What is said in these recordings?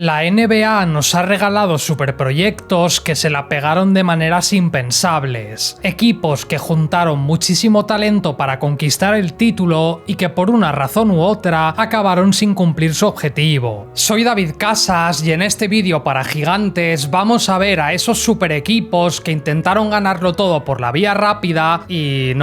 La NBA nos ha regalado superproyectos que se la pegaron de maneras impensables, equipos que juntaron muchísimo talento para conquistar el título y que por una razón u otra acabaron sin cumplir su objetivo. Soy David Casas y en este vídeo para Gigantes vamos a ver a esos super equipos que intentaron ganarlo todo por la vía rápida y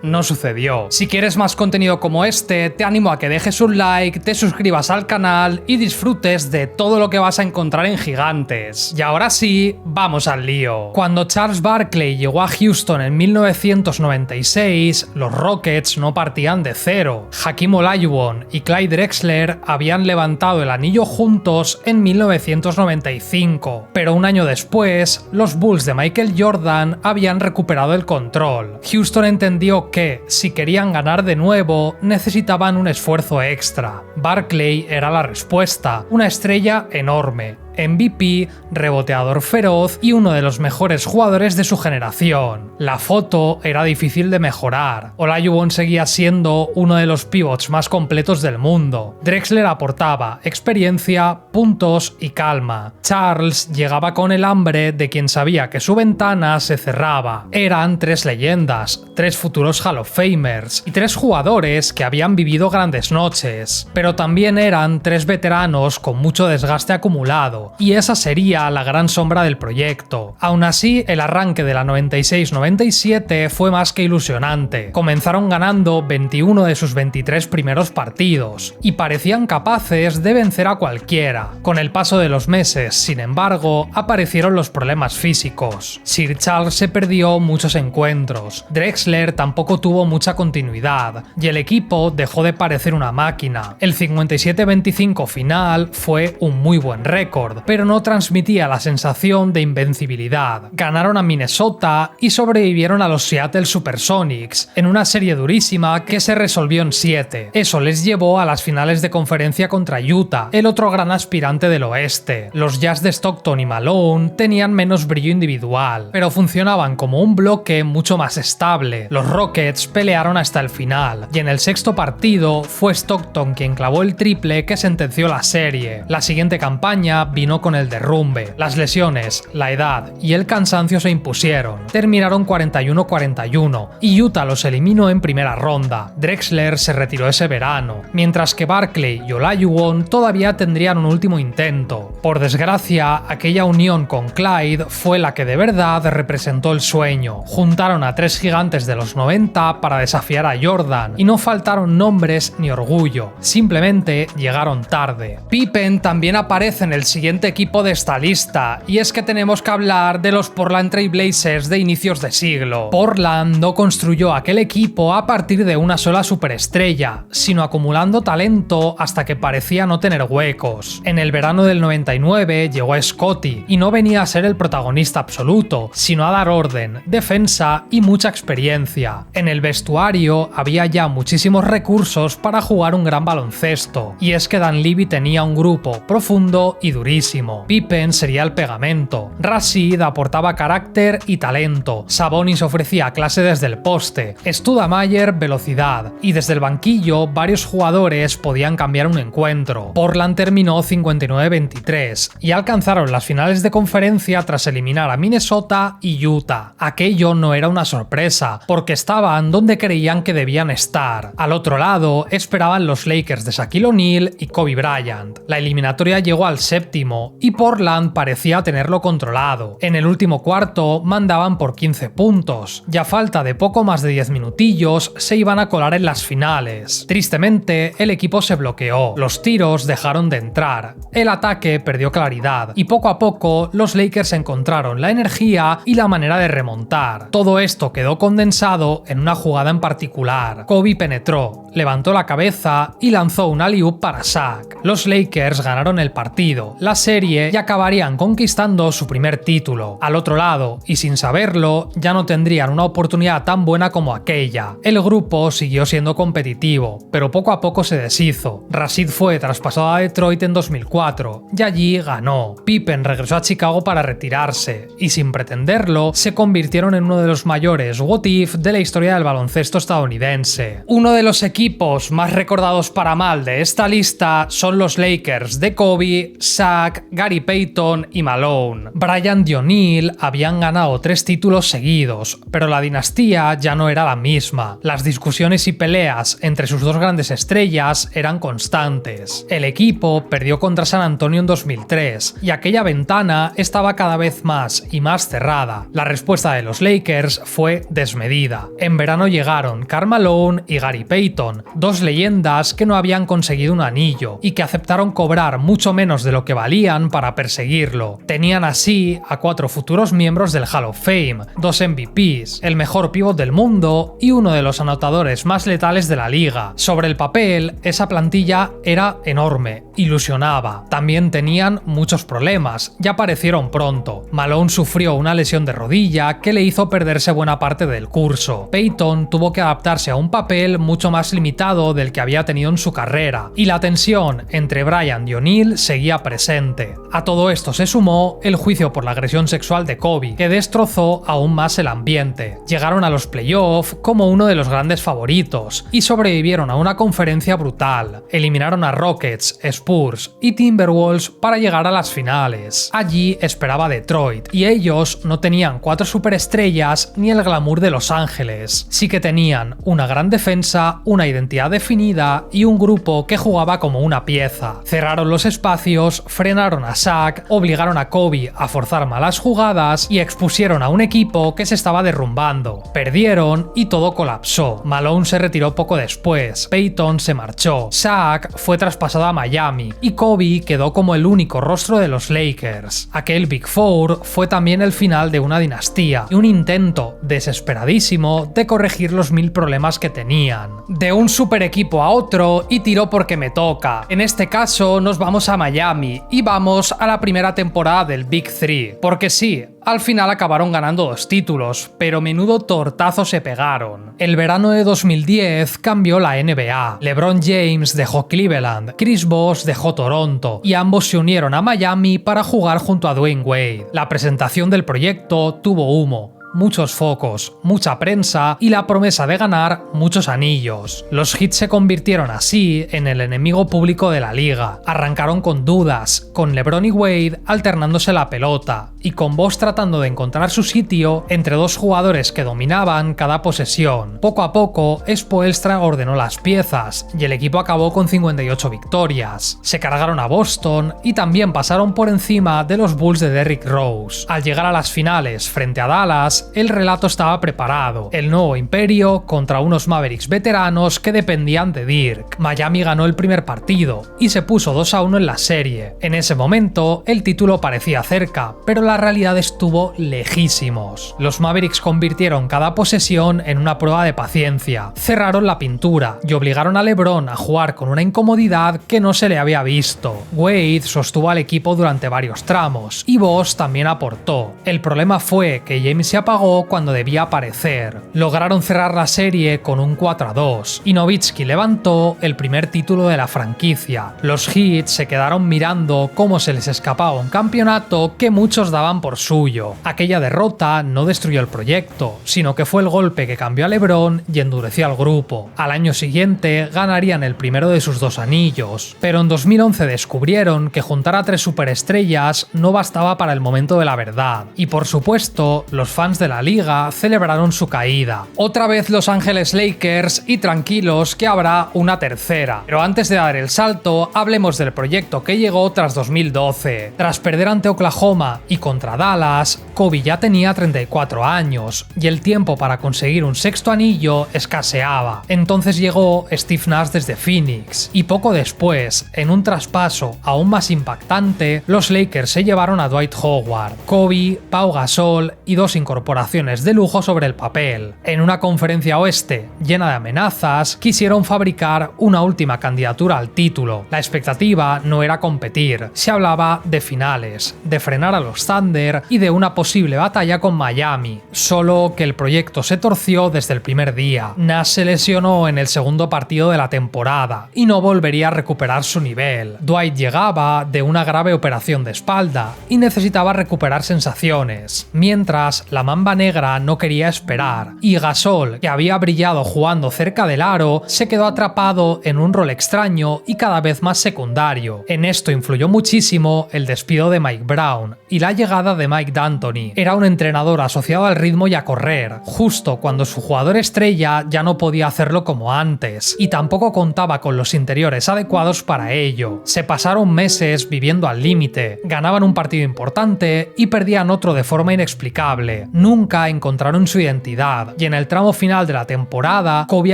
no sucedió. Si quieres más contenido como este, te animo a que dejes un like, te suscribas al canal y disfrutes de todo lo que vas a encontrar en Gigantes. Y ahora sí, vamos al lío. Cuando Charles Barkley llegó a Houston en 1996, los Rockets no partían de cero. Hakeem Olajuwon y Clyde Drexler habían levantado el anillo juntos en 1995, pero un año después, los Bulls de Michael Jordan habían recuperado el control. Houston entendió que, si querían ganar de nuevo, necesitaban un esfuerzo extra. Barkley era la respuesta, una estrella enorme, MVP, reboteador feroz y uno de los mejores jugadores de su generación. La foto era difícil de mejorar. Olajuwon seguía siendo uno de los pivots más completos del mundo. Drexler aportaba experiencia, puntos y calma. Charles llegaba con el hambre de quien sabía que su ventana se cerraba. Eran tres leyendas, tres futuros Hall of Famers y tres jugadores que habían vivido grandes noches. Pero también eran tres veteranos con mucho desgaste acumulado. Y esa sería la gran sombra del proyecto. Aún así, el arranque de la 96-97 fue más que ilusionante. Comenzaron ganando 21 de sus 23 primeros partidos, y parecían capaces de vencer a cualquiera. Con el paso de los meses, sin embargo, aparecieron los problemas físicos. Sir Charles se perdió muchos encuentros, Drexler tampoco tuvo mucha continuidad, y el equipo dejó de parecer una máquina. El 57-25 final fue un muy buen récord, pero no transmitía la sensación de invencibilidad. Ganaron a Minnesota y sobrevivieron a los Seattle Supersonics en una serie durísima que se resolvió en 7. Eso les llevó a las finales de conferencia contra Utah, el otro gran aspirante del oeste. Los Jazz de Stockton y Malone tenían menos brillo individual, pero funcionaban como un bloque mucho más estable. Los Rockets pelearon hasta el final, y en el sexto partido fue Stockton quien clavó el triple que sentenció la serie. La siguiente campaña vino con el derrumbe. Las lesiones, la edad y el cansancio se impusieron. Terminaron 41-41 y Utah los eliminó en primera ronda. Drexler se retiró ese verano, mientras que Barkley y Olajuwon todavía tendrían un último intento. Por desgracia, aquella unión con Clyde fue la que de verdad representó el sueño. Juntaron a tres gigantes de los 90 para desafiar a Jordan y no faltaron nombres ni orgullo. Simplemente llegaron tarde. Pippen también aparece en el siguiente equipo de esta lista, y es que tenemos que hablar de los Portland Trail Blazers de inicios de siglo. Portland no construyó aquel equipo a partir de una sola superestrella, sino acumulando talento hasta que parecía no tener huecos. En el verano del 99 llegó a Scottie y no venía a ser el protagonista absoluto, sino a dar orden, defensa y mucha experiencia. En el vestuario había ya muchísimos recursos para jugar un gran baloncesto, y es que Dan Levy tenía un grupo profundo y durísimo. Pippen sería el pegamento, Rashid aportaba carácter y talento, Sabonis ofrecía clase desde el poste, Stoudemire velocidad, y desde el banquillo varios jugadores podían cambiar un encuentro. Portland terminó 59-23 y alcanzaron las finales de conferencia tras eliminar a Minnesota y Utah. Aquello no era una sorpresa, porque estaban donde creían que debían estar. Al otro lado esperaban los Lakers de Shaquille O'Neal y Kobe Bryant. La eliminatoria llegó al séptimo y Portland parecía tenerlo controlado. En el último cuarto mandaban por 15 puntos, y a falta de poco más de 10 minutillos se iban a colar en las finales. Tristemente, el equipo se bloqueó, los tiros dejaron de entrar, el ataque perdió claridad, y poco a poco los Lakers encontraron la energía y la manera de remontar. Todo esto quedó condensado en una jugada en particular. Kobe penetró, levantó la cabeza y lanzó un alley-oop para Shaq. Los Lakers ganaron el partido, la serie, y acabarían conquistando su primer título. Al otro lado, y sin saberlo, ya no tendrían una oportunidad tan buena como aquella. El grupo siguió siendo competitivo, pero poco a poco se deshizo. Rashid fue traspasado a Detroit en 2004, y allí ganó. Pippen regresó a Chicago para retirarse, y sin pretenderlo, se convirtieron en uno de los mayores what if de la historia del baloncesto estadounidense. Uno de los equipos más recordados para mal de esta lista son los Lakers de Kobe, Shaq Shaq, Gary Payton y Malone. Bryant y O'Neal habían ganado 3 títulos seguidos, pero la dinastía ya no era la misma. Las discusiones y peleas entre sus dos grandes estrellas eran constantes. El equipo perdió contra San Antonio en 2003 y aquella ventana estaba cada vez más y más cerrada. La respuesta de los Lakers fue desmedida. En verano llegaron Karl Malone y Gary Payton, dos leyendas que no habían conseguido un anillo y que aceptaron cobrar mucho menos de lo que valían para perseguirlo. Tenían así a 4 futuros miembros del Hall of Fame, 2 MVPs, el mejor pívot del mundo y uno de los anotadores más letales de la liga. Sobre el papel, esa plantilla era enorme, ilusionaba. También tenían muchos problemas, ya aparecieron pronto. Malone sufrió una lesión de rodilla que le hizo perderse buena parte del curso. Payton tuvo que adaptarse a un papel mucho más limitado del que había tenido en su carrera, y la tensión entre Bryant y O'Neal seguía presente. A todo esto se sumó el juicio por la agresión sexual de Kobe, que destrozó aún más el ambiente. Llegaron a los playoffs como uno de los grandes favoritos y sobrevivieron a una conferencia brutal. Eliminaron a Rockets, Spurs y Timberwolves para llegar a las finales. Allí esperaba Detroit y ellos no tenían 4 superestrellas ni el glamour de Los Ángeles. Sí que tenían una gran defensa, una identidad definida y un grupo que jugaba como una pieza. Cerraron los espacios, frenaron a Shaq, obligaron a Kobe a forzar malas jugadas y expusieron a un equipo que se estaba derrumbando. Perdieron y todo colapsó. Malone se retiró poco después, Payton se marchó, Shaq fue traspasado a Miami y Kobe quedó como el único rostro de los Lakers. Aquel Big Four fue también el final de una dinastía y un intento desesperadísimo de corregir los 1000 problemas que tenían. De un super equipo a otro y tiro porque me toca. En este caso nos vamos a Miami y vamos a la primera temporada del Big Three, porque sí, al final acabaron ganando 2 títulos, pero menudo tortazo se pegaron. El verano de 2010 cambió la NBA. LeBron James dejó Cleveland, Chris Bosh dejó Toronto y ambos se unieron a Miami para jugar junto a Dwayne Wade. La presentación del proyecto tuvo humo, muchos focos, mucha prensa y la promesa de ganar muchos anillos. Los Heat se convirtieron así en el enemigo público de la liga. Arrancaron con dudas, con LeBron y Wade alternándose la pelota y con Bosh tratando de encontrar su sitio entre 2 jugadores que dominaban cada posesión. Poco a poco, Spoelstra ordenó las piezas y el equipo acabó con 58 victorias. Se cargaron a Boston y también pasaron por encima de los Bulls de Derrick Rose. Al llegar a las finales frente a Dallas, el relato estaba preparado. El nuevo imperio contra unos Mavericks veteranos que dependían de Dirk. Miami ganó el primer partido y se puso 2-1 en la serie. En ese momento, el título parecía cerca, pero la realidad estuvo lejísimos. Los Mavericks convirtieron cada posesión en una prueba de paciencia. Cerraron la pintura y obligaron a LeBron a jugar con una incomodidad que no se le había visto. Wade sostuvo al equipo durante varios tramos y Bosh también aportó. El problema fue que James se apagó cuando debía aparecer. Lograron cerrar la serie con un 4-2 y Nowitzki levantó el primer título de la franquicia. Los Heat se quedaron mirando cómo se les escapaba un campeonato que muchos daban por suyo. Aquella derrota no destruyó el proyecto, sino que fue el golpe que cambió a LeBron y endureció al grupo. Al año siguiente ganarían el primero de sus 2 anillos, pero en 2011 descubrieron que juntar a 3 superestrellas no bastaba para el momento de la verdad, y por supuesto los fans de la liga celebraron su caída. Otra vez Los Ángeles Lakers y tranquilos que habrá una tercera. Pero antes de dar el salto, hablemos del proyecto que llegó tras 2012. Tras perder ante Oklahoma y contra Dallas, Kobe ya tenía 34 años y el tiempo para conseguir un 6º anillo escaseaba. Entonces llegó Steve Nash desde Phoenix y poco después, en un traspaso aún más impactante, los Lakers se llevaron a Dwight Howard, Kobe, Pau Gasol y 2 incorporaciones de lujo sobre el papel. En una conferencia oeste llena de amenazas, quisieron fabricar una última candidatura al título. La expectativa no era competir, se hablaba de finales, de frenar a los Thunder y de una posible batalla con Miami. Solo que el proyecto se torció desde el primer día. Nash se lesionó en el segundo partido de la temporada y no volvería a recuperar su nivel. Dwight llegaba de una grave operación de espalda y necesitaba recuperar sensaciones, mientras la Mamba Negra no quería esperar, y Gasol, que había brillado jugando cerca del aro, se quedó atrapado en un rol extraño y cada vez más secundario. En esto influyó muchísimo el despido de Mike Brown y la llegada de Mike D'Antoni. Era un entrenador asociado al ritmo y a correr, justo cuando su jugador estrella ya no podía hacerlo como antes, y tampoco contaba con los interiores adecuados para ello. Se pasaron meses viviendo al límite, ganaban un partido importante y perdían otro de forma inexplicable. Nunca encontraron su identidad, y en el tramo final de la temporada, Kobe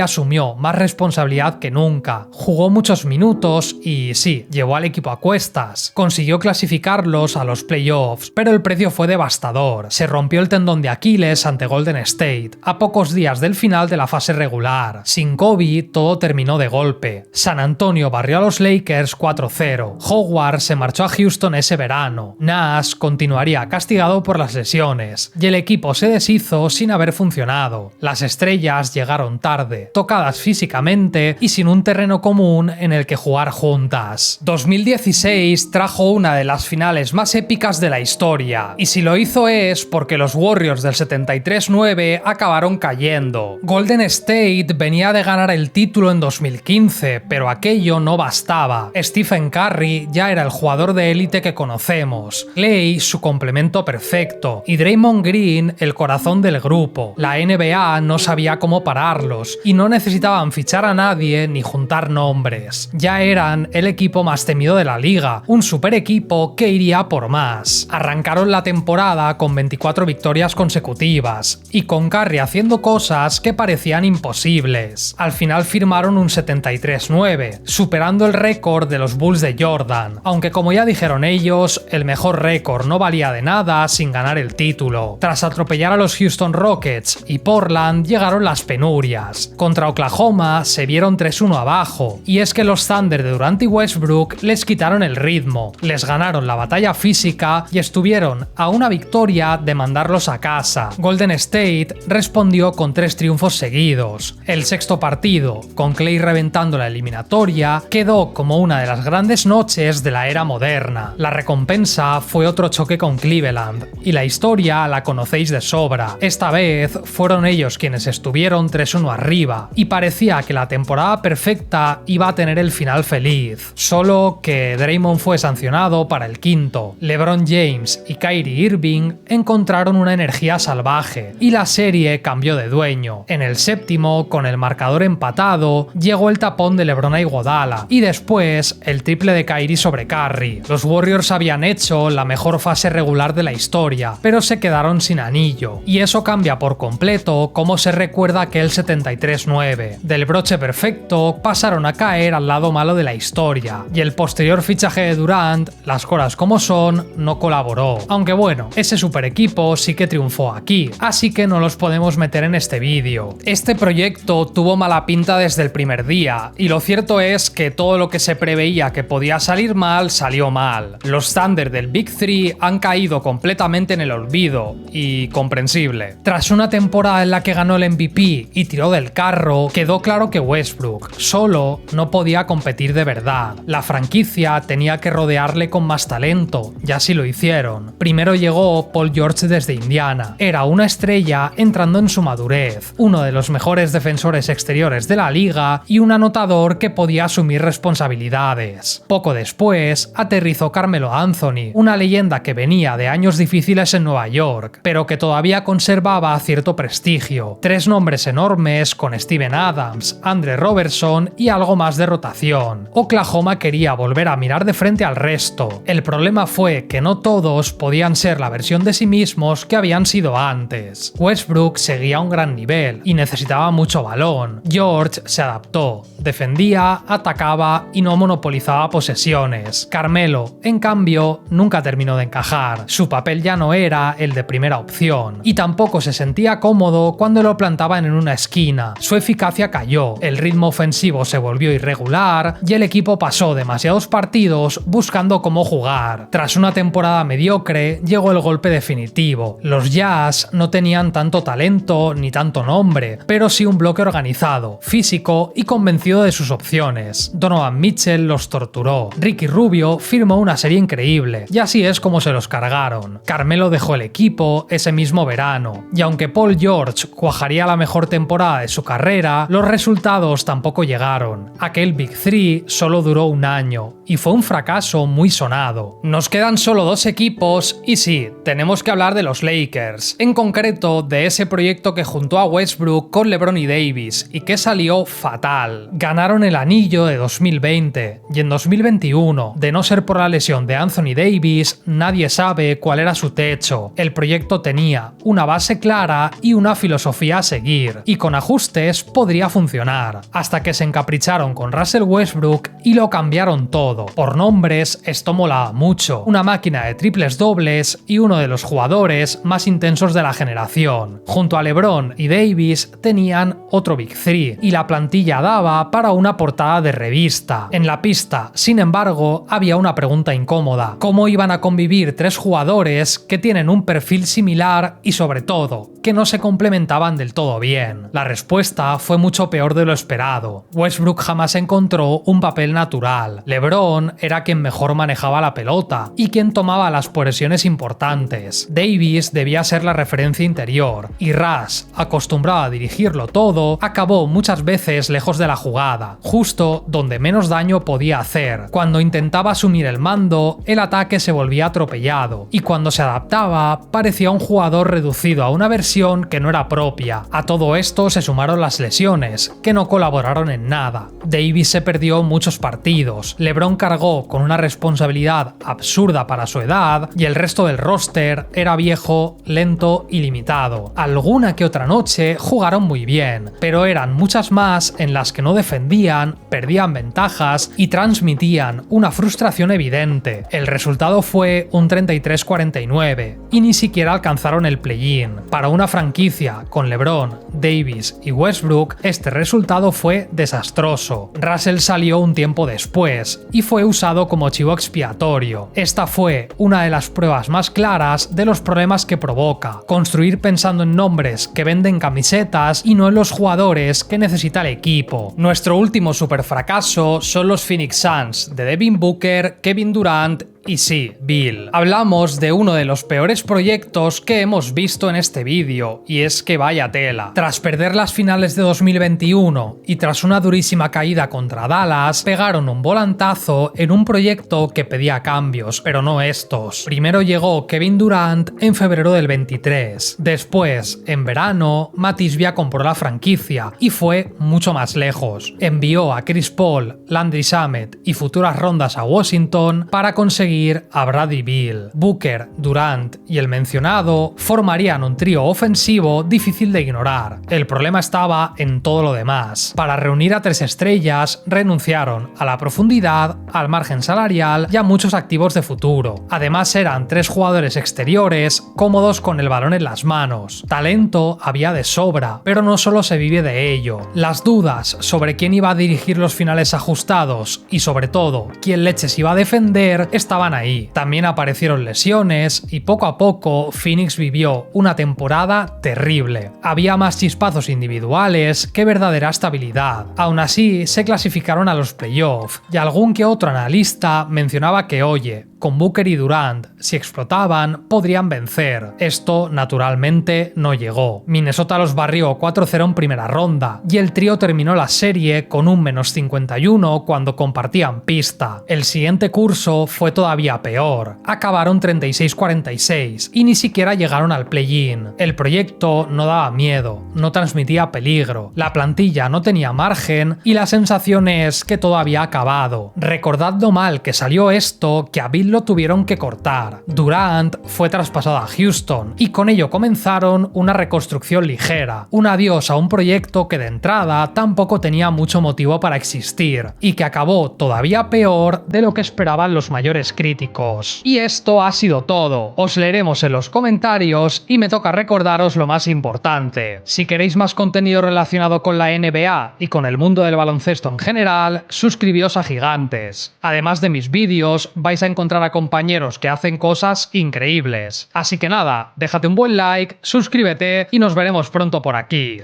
asumió más responsabilidad que nunca. Jugó muchos minutos y sí, llevó al equipo a cuestas. Consiguió clasificarlos a los playoffs, pero el precio fue devastador. Se rompió el tendón de Aquiles ante Golden State, a pocos días del final de la fase regular. Sin Kobe, todo terminó de golpe. San Antonio barrió a los Lakers 4-0. Howard se marchó a Houston ese verano. Nash continuaría castigado por las lesiones, y el equipo se deshizo sin haber funcionado. Las estrellas llegaron tarde, tocadas físicamente y sin un terreno común en el que jugar juntas. 2016 trajo una de las finales más épicas de la historia, y si lo hizo es porque los Warriors del 73-9 acabaron cayendo. Golden State venía de ganar el título en 2015, pero aquello no bastaba. Stephen Curry ya era el jugador de élite que conocemos, Klay su complemento perfecto, y Draymond Green el corazón del grupo. La NBA no sabía cómo pararlos, y no necesitaban fichar a nadie ni juntar nombres. Ya eran el equipo más temido de la liga, un super equipo que iría por más. Arrancaron la temporada con 24 victorias consecutivas, y con Curry haciendo cosas que parecían imposibles. Al final firmaron un 73-9, superando el récord de los Bulls de Jordan, aunque como ya dijeron ellos, el mejor récord no valía de nada sin ganar el título. Tras atropellar a los Houston Rockets y Portland llegaron las penurias. Contra Oklahoma se vieron 3-1 abajo, y es que los Thunder de Durant y Westbrook les quitaron el ritmo, les ganaron la batalla física y estuvieron a una victoria de mandarlos a casa. Golden State respondió con 3 triunfos seguidos. El sexto partido, con Klay reventando la eliminatoria, quedó como una de las grandes noches de la era moderna. La recompensa fue otro choque con Cleveland, y la historia la conocéis de sobra. Esta vez fueron ellos quienes estuvieron 3-1 arriba, y parecía que la temporada perfecta iba a tener el final feliz. Solo que Draymond fue sancionado para el quinto. LeBron James y Kyrie Irving encontraron una energía salvaje, y la serie cambió de dueño. En el séptimo, con el marcador empatado, llegó el tapón de LeBron a Iguodala, y después el triple de Kyrie sobre Curry. Los Warriors habían hecho la mejor fase regular de la historia, pero se quedaron sin anillo, y eso cambia por completo cómo se recuerda aquel 73-9. Del broche perfecto pasaron a caer al lado malo de la historia, y el posterior fichaje de Durant, las cosas como son, no colaboró. Aunque bueno, ese super equipo sí que triunfó aquí, así que no los podemos meter en este vídeo. Este proyecto tuvo mala pinta desde el primer día, y lo cierto es que todo lo que se preveía que podía salir mal, salió mal. Los Thunder del Big Three han caído completamente en el olvido, y comprensible. Tras una temporada en la que ganó el MVP y tiró del carro, quedó claro que Westbrook solo no podía competir de verdad. La franquicia tenía que rodearle con más talento, y así lo hicieron. Primero llegó Paul George desde Indiana. Era una estrella entrando en su madurez, uno de los mejores defensores exteriores de la liga y un anotador que podía asumir responsabilidades. Poco después, aterrizó Carmelo Anthony, una leyenda que venía de años difíciles en Nueva York, pero que todavía conservaba cierto prestigio. 3 nombres enormes con Steven Adams, Andre Robertson y algo más de rotación. Oklahoma quería volver a mirar de frente al resto. El problema fue que no todos podían ser la versión de sí mismos que habían sido antes. Westbrook seguía a un gran nivel y necesitaba mucho balón. George se adaptó, defendía, atacaba y no monopolizaba posesiones. Carmelo, en cambio, nunca terminó de encajar. Su papel ya no era el de primera opción, y tampoco se sentía cómodo cuando lo plantaban en una esquina. Su eficacia cayó, el ritmo ofensivo se volvió irregular y el equipo pasó demasiados partidos buscando cómo jugar. Tras una temporada mediocre, llegó el golpe definitivo. Los Jazz no tenían tanto talento ni tanto nombre, pero sí un bloque organizado, físico y convencido de sus opciones. Donovan Mitchell los torturó. Ricky Rubio firmó una serie increíble, y así es como se los cargaron. Carmelo dejó el equipo, ese ese mismo verano, y aunque Paul George cuajaría la mejor temporada de su carrera, los resultados tampoco llegaron. Aquel Big Three solo duró un año, y fue un fracaso muy sonado. Nos quedan solo 2 equipos, y sí, tenemos que hablar de los Lakers, en concreto de ese proyecto que juntó a Westbrook con LeBron y Davis, y que salió fatal. Ganaron el anillo de 2020, y en 2021, de no ser por la lesión de Anthony Davis, nadie sabe cuál era su techo. El proyecto tenía una base clara y una filosofía a seguir, y con ajustes podría funcionar, hasta que se encapricharon con Russell Westbrook y lo cambiaron todo. Por nombres, esto molaba mucho, una máquina de triples dobles y uno de los jugadores más intensos de la generación. Junto a LeBron y Davis tenían otro Big Three, y la plantilla daba para una portada de revista. En la pista, sin embargo, había una pregunta incómoda: ¿cómo iban a convivir 3 jugadores que tienen un perfil similar y, sobre todo, que no se complementaban del todo bien? La respuesta fue mucho peor de lo esperado. Westbrook jamás encontró un papel natural. LeBron era quien mejor manejaba la pelota y quien tomaba las posesiones importantes. Davis debía ser la referencia interior, y Russ, acostumbrado a dirigirlo todo, acabó muchas veces lejos de la jugada, justo donde menos daño podía hacer. Cuando intentaba asumir el mando, el ataque se volvía atropellado, y cuando se adaptaba, parecía un jugador reducido a una versión que no era propia. A todo esto se sumaron las lesiones, que no colaboraron en nada. Davis se perdió muchos partidos, LeBron cargó con una responsabilidad absurda para su edad, y el resto del roster era viejo, lento y limitado. Alguna que otra noche jugaron muy bien, pero eran muchas más en las que no defendían, perdían ventajas y transmitían una frustración evidente. El resultado fue un 33-49, y ni siquiera alcanzaron el play-in. Para una franquicia con LeBron, Davis y Westbrook, este resultado fue desastroso. Russell salió un tiempo después y fue usado como chivo expiatorio. Esta fue una de las pruebas más claras de los problemas que provoca: construir pensando en nombres que venden camisetas y no en los jugadores que necesita el equipo. Nuestro último super fracaso son los Phoenix Suns, de Devin Booker, Kevin Durant y sí, Bill. Hablamos de uno de los peores proyectos que hemos visto en este vídeo, y es que vaya tela. Tras perder las finales de 2021 y tras una durísima caída contra Dallas, pegaron un volantazo en un proyecto que pedía cambios, pero no estos. Primero llegó Kevin Durant en febrero del 23. Después, en verano, Matt Ishbia compró la franquicia y fue mucho más lejos. Envió a Chris Paul, Landry Shamet y futuras rondas a Washington para conseguir a Bradley Beal. Booker, Durant y el mencionado formarían un trío ofensivo difícil de ignorar. El problema estaba en todo lo demás. Para reunir a 3 estrellas, renunciaron a la profundidad, al margen salarial y a muchos activos de futuro. Además, eran 3 jugadores exteriores cómodos con el balón en las manos. Talento había de sobra, pero no solo se vive de ello. Las dudas sobre quién iba a dirigir los finales ajustados y, sobre todo, quién leches iba a defender estaban ahí. También aparecieron lesiones y poco a poco Phoenix vivió una temporada terrible. Había más chispazos individuales que verdadera estabilidad. Aún así, se clasificaron a los playoffs y algún que otro analista mencionaba que, oye, con Booker y Durant, si explotaban, podrían vencer. Esto, naturalmente, no llegó. Minnesota los barrió 4-0 en primera ronda, y el trío terminó la serie con un -51 cuando compartían pista. El siguiente curso fue todavía peor. Acabaron 36-46, y ni siquiera llegaron al play-in. El proyecto no daba miedo, no transmitía peligro, la plantilla no tenía margen, y la sensación es que todo había acabado. Recordad lo mal que salió esto, que a Bill lo tuvieron que cortar. Durant fue traspasado a Houston, y con ello comenzaron una reconstrucción ligera, un adiós a un proyecto que de entrada tampoco tenía mucho motivo para existir, y que acabó todavía peor de lo que esperaban los mayores críticos. Y esto ha sido todo. Os leeremos en los comentarios y me toca recordaros lo más importante. Si queréis más contenido relacionado con la NBA y con el mundo del baloncesto en general, suscribíos a Gigantes. Además de mis vídeos, vais a encontrar a compañeros que hacen cosas increíbles. Así que nada, déjate un buen like, suscríbete y nos veremos pronto por aquí.